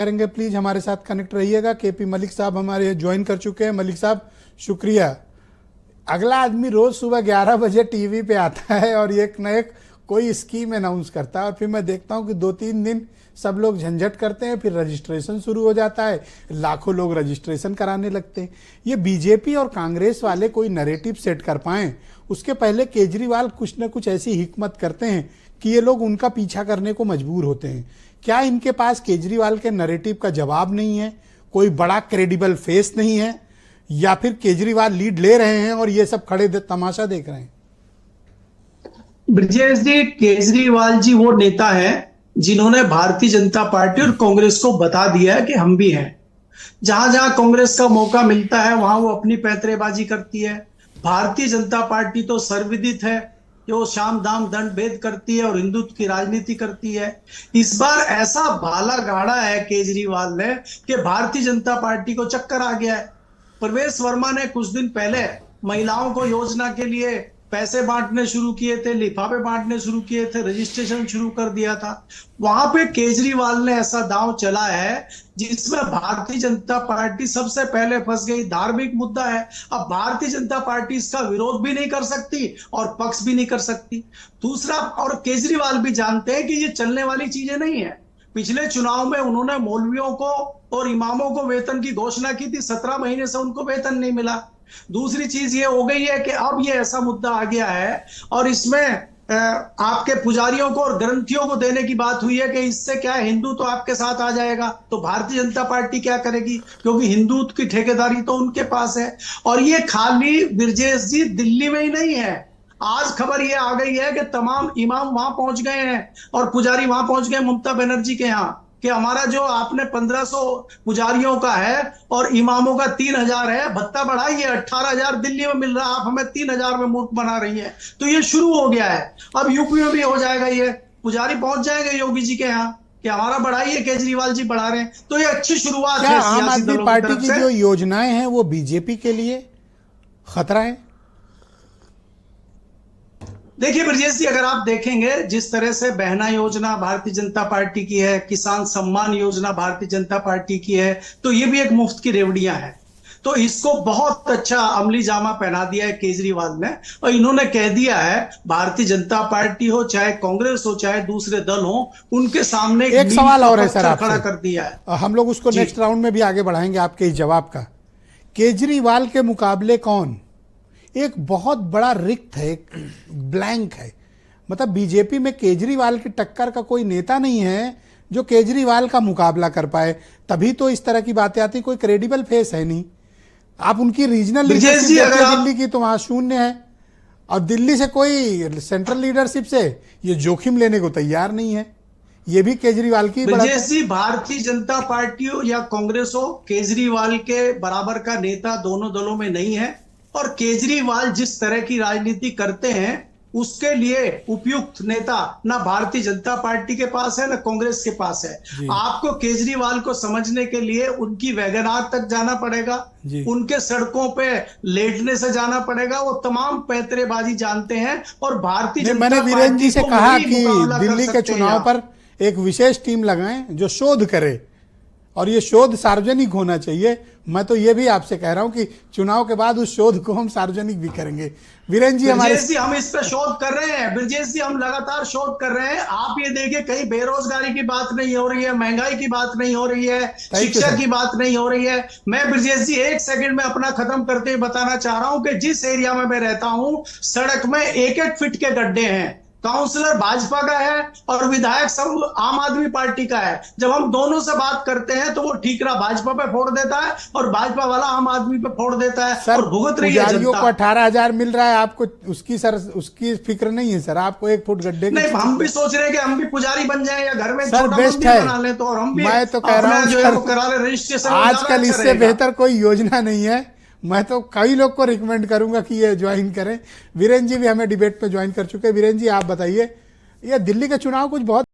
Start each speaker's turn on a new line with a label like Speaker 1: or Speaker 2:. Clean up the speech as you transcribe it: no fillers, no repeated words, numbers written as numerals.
Speaker 1: करेंगे। प्लीज हमारे साथ कनेक्ट रहिएगा। केपी मलिक साहब हमारे ज्वाइन कर चुके हैं। मलिक साहब शुक्रिया। अगला आदमी रोज सुबह 11 बजे टीवी पे आता है और एक न एक कोई स्कीम अनाउंस करता है और फिर मैं देखता हूं कि 2-3 दिन सब लोग झंझट करते हैं, फिर रजिस्ट्रेशन शुरू हो जाता है, लाखों लोग रजिस्ट्रेशन कराने लगते हैं। ये बीजेपी और कांग्रेस वाले कोई नैरेटिव सेट कर पाएं उसके पहले केजरीवाल कुछ न कुछ ऐसी हिकमत करते हैं कि ये लोग उनका पीछा करने को मजबूर होते हैं। क्या इनके पास केजरीवाल के नैरेटिव का जवाब नहीं है, कोई बड़ा क्रेडिबल फेस नहीं है, या फिर केजरीवाल लीड ले रहे हैं और ये सब खड़े तमाशा देख रहे हैं?
Speaker 2: ब्रजेश जी, केजरीवाल जी वो नेता है जिन्होंने भारतीय जनता पार्टी और कांग्रेस को बता दिया है कि हम भी हैं। जहां जहां कांग्रेस का मौका मिलता है वहां वो अपनी पैंतरेबाजी करती है। भारतीय जनता पार्टी तो सर्वविदित है कि वो शाम दाम दंड भेद करती है और हिंदुत्व की राजनीति करती है। इस बार ऐसा भाला गाड़ा है केजरीवाल ने कि भारतीय जनता पार्टी को चक्कर आ गया है। प्रवेश वर्मा ने कुछ दिन पहले महिलाओं को योजना के लिए पैसे बांटने शुरू किए थे, लिफाफे बांटने शुरू किए थे, रजिस्ट्रेशन शुरू कर दिया था। वहां पे केजरीवाल ने ऐसा दांव चला है जिसमें भारतीय जनता पार्टी सबसे पहले फंस गई। धार्मिक मुद्दा है। अब भारतीय जनता पार्टी इसका विरोध भी नहीं कर सकती और पक्ष भी नहीं कर सकती। दूसरा, और केजरीवाल भी जानते हैं कि ये चलने वाली चीजें नहीं है। पिछले चुनाव में उन्होंने मौलवियों को और इमामों को वेतन की घोषणा की थी, 17 महीने से उनको वेतन नहीं मिला। दूसरी चीज ये हो गई है कि अब ये ऐसा मुद्दा आ गया है और इसमें आपके पुजारियों को और ग्रंथियों को देने की बात हुई है कि इससे क्या है, हिंदू तो आपके साथ आ जाएगा। तो भारतीय जनता पार्टी क्या करेगी, क्योंकि हिंदुत्व की ठेकेदारी तो उनके पास है। और ये खाली ब्रजेश जी दिल्ली में ही नहीं है। आज खबर ये आ गई है कि तमाम इमाम वहां पहुंच गए हैं और पुजारी वहां पहुंच गए ममता बनर्जी के यहाँ कि हमारा जो आपने 1500 पुजारियों का है और इमामों का 3000 है, भत्ता बढ़ाइए। 18,000 दिल्ली में मिल रहा है, आप हमें 3000 में मूर्ख बना रही है। तो ये शुरू हो गया है। अब यूपी में भी हो जाएगा। ये पुजारी पहुंच जाएंगे योगी जी के यहाँ कि हमारा बढ़ाइए, केजरीवाल जी बढ़ा रहे हैं। तो ये अच्छी शुरुआत है।
Speaker 1: आम आदमी पार्टी की जो योजनाएं हैं वो बीजेपी के लिए खतरा है?
Speaker 2: देखिए ब्रजेश जी, अगर आप देखेंगे जिस तरह से बहना योजना भारतीय जनता पार्टी की है, किसान सम्मान योजना भारतीय जनता पार्टी की है, तो ये भी एक मुफ्त की रेवड़ियां हैं। तो इसको बहुत अच्छा अमली जामा पहना दिया है केजरीवाल ने और इन्होंने कह दिया है भारतीय जनता पार्टी हो, चाहे कांग्रेस हो, चाहे दूसरे दल हो, उनके सामने
Speaker 1: एक सवाल और है सर, आपसे
Speaker 2: खड़ा कर दिया है।
Speaker 1: हम लोग उसको नेक्स्ट राउंड में भी आगे बढ़ाएंगे आपके इस जवाब का। केजरीवाल के मुकाबले कौन? एक बहुत बड़ा रिक्त है, एक ब्लैंक है। मतलब बीजेपी में केजरीवाल की टक्कर का कोई नेता नहीं है जो केजरीवाल का मुकाबला कर पाए। तभी तो इस तरह की बातें आती, कोई क्रेडिबल फेस है नहीं। आप उनकी रीजनल लीडरशिप दिल्ली की तो वहां शून्य है और दिल्ली से कोई सेंट्रल लीडरशिप से ये जोखिम लेने को तैयार नहीं है। ये भी केजरीवाल की
Speaker 2: जी, भारतीय जनता पार्टी हो या कांग्रेस हो, केजरीवाल के बराबर का नेता दोनों दलों में नहीं है। और केजरीवाल जिस तरह की राजनीति करते हैं उसके लिए उपयुक्त नेता ना भारतीय जनता पार्टी के पास है ना कांग्रेस के पास है। आपको केजरीवाल को समझने के लिए उनकी वैगनार तक जाना पड़ेगा, उनके सड़कों पे लेटने से जाना पड़ेगा। वो तमाम पैंतरेबाजी जानते हैं और भारतीय जनता
Speaker 1: मैंने वीरेंद्र जी से कहा कि दिल्ली के चुनाव पर एक विशेष टीम लगाएं जो शोध करे और ये शोध सार्वजनिक होना चाहिए। मैं तो ये भी आपसे कह रहा हूं कि चुनाव के बाद उस शोध को हम सार्वजनिक भी करेंगे। वीरेंद्र जी
Speaker 2: हम इस पर शोध कर रहे हैं। ब्रजेश जी, हम लगातार शोध कर रहे हैं। आप ये देखिए, कहीं बेरोजगारी की बात नहीं हो रही है, महंगाई की बात नहीं हो रही है, शिक्षा की बात नहीं हो रही है। मैं ब्रजेश जी 1 सेकंड में अपना खत्म करते हुए बताना चाह रहा हूं कि जिस एरिया में मैं रहता हूं सड़क में 1-1 फीट के गड्ढे हैं। काउंसलर भाजपा का है और विधायक सब आम आदमी पार्टी का है। जब हम दोनों से बात करते हैं तो वो ठीकरा भाजपा पे फोड़ देता है और भाजपा वाला आम आदमी पे फोड़ देता है।
Speaker 1: सर,
Speaker 2: और भुगत रही है जनता।
Speaker 1: को 18,000 मिल रहा है, आपको उसकी फिक्र नहीं है सर? आपको 1 फुट गड्ढे
Speaker 2: नहीं, हम भी सोच रहे हैं कि हम भी पुजारी बन जाएं या घर में
Speaker 1: सर बेस्ट है बना
Speaker 2: ले, तो और हम भी
Speaker 1: मैं तो कह रहा हूँ
Speaker 2: करा ले रजिस्ट्रेशन।
Speaker 1: आजकल इससे बेहतर कोई योजना नहीं है। मैं तो कई लोग को रिकमेंड करूंगा कि ये ज्वाइन करें। वीरेंद्र जी भी हमें डिबेट पे ज्वाइन कर चुके हैं। वीरेंद्र जी आप बताइए, ये दिल्ली का चुनाव कुछ बहुत